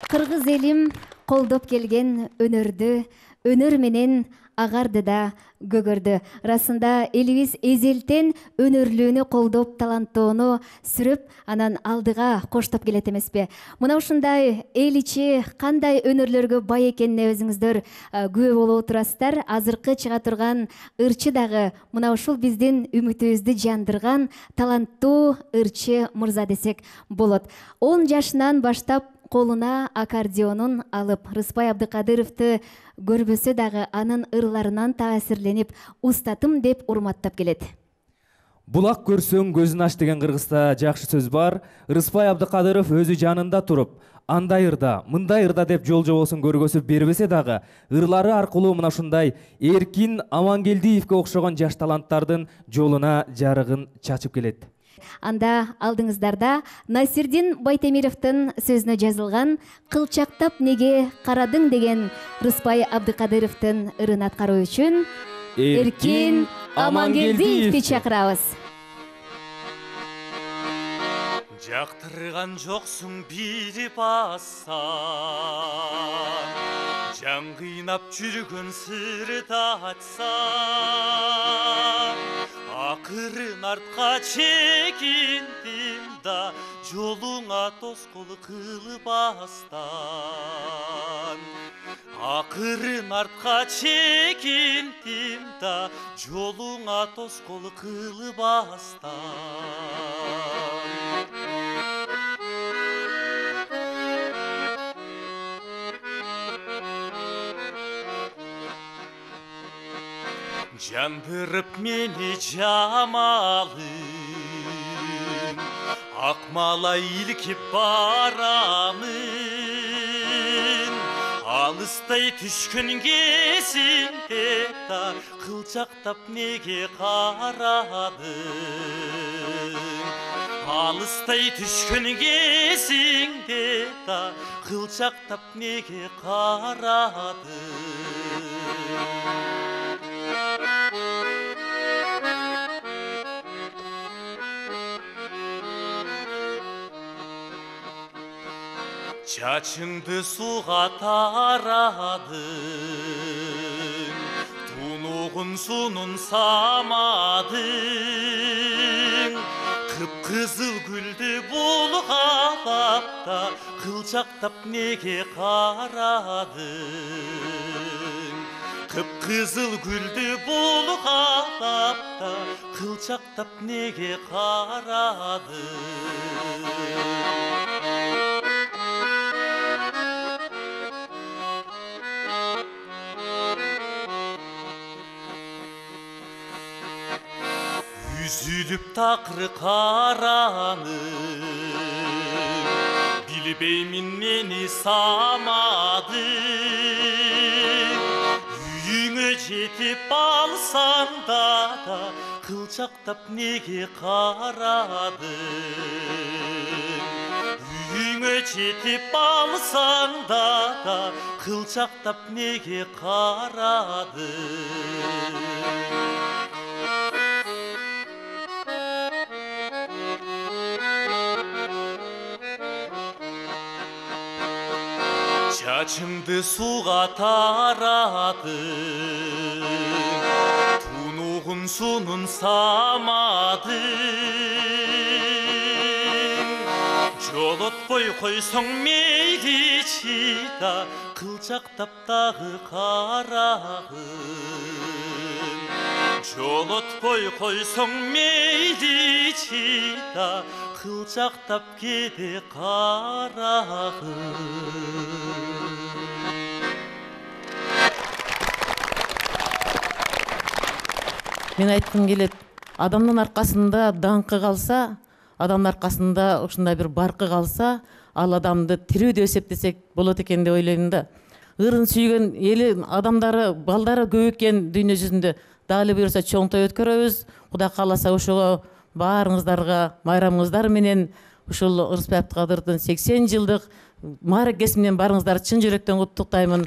Кыргыз элим колдоп келген өнөрдү, өнөр менен агарды да көгөрдү. Расында элибиз эзелтен өнөрлүүнү колдоп, таланттоону сүрүп, анан алдыга коштоп келет эмеспи? Мына ушундай эл ичи кандай өнөрлөргө бай экенине өзүңүздөр күбө болуп турасыздар. Азыркы чыга турган ырчы дагы мына ушул биздин үмүтүбүздү жандырган таланттуу ырчы мырза десек болот. 10 жашынан баштап колуна аккордеонун алып, Рыспай Абдыкадыровду көрбөсө дагы анын ырларынан таасирленип, устатым деп урматтап келет. Булак көрсөң көзүн аш деген кыргызда жакшы сөз бар. Рыспай Абдыкадыров өзү жанында туруп, андай ырда, мындай ырда деп жол жобосун көргөзүп бербесе дагы, ырлары аркылуу мына ушундай Эркин Амангелдиевге окшогон жаш таланттардын жолуна жарыгын чачып келет. Анда алдыңыздарда Насирдин Байтемировдун сөзүнө жазылган «Кылчактап неге карадың» деген Рыспай Абдыкадыровдун ырын аткаруу үчүн Эркин Амангелдиевди чакырабыз. Жактырган жоксуң билип аса, жан кыйнап жүргөн сырды ачса, акырын артка чекиндим да, жолуңа тоскоол кылбастан. Акырын артка чекиндим да, жолуңа тоскоол кылбастан. Жандырып мени жамалың, акмала илкип барамын. Алыстай түшкөн кезимде да, кылчактап неге карадың. Алыстай түшкөн кезиңде да, кылчактап неге карадың. Чачыңды суга тарадың, тунугун сунун самадың. Кыпкызыл гүлдү булгалап да, кылчактап неге карадың. Кыпкызыл гүлдү булгалап да, кылчактап неге карадың. Üzülüp takrı karanım, bilbeymin meni samadın. Yüyüne jetip alsan da, kılçaktap nege karadın. Yüyüne jetip alsan da, kılçaktap nege karadın. Чачыңды суга тарадың, тунугун сунун самадың. Жолотпой койсоң мейли чида, кылчактап дагы карагын. Жолотпой койсоң мейли чида, кылчактап кеде карагын. Мен айткым келет, адамдын аркасында даңкы калса, адамдын аркасында ушундай бир баркы калса, ал адамды тирүү деп эсептесек болот экен деп ойлойм да. Ырын сүйгөн эли адамдары, балдары көп экен дүйнө жүзүндө. Дагы буюрса чоң той өткөрөбүз. Кудай кааласа ошого баарыңыздарга майрамыңыздар менен ушул Рыспай Абдыкадыровдун 80 жылдык мааракеси менен баарыңыздарды чын жүрөктөн куттуктаймын.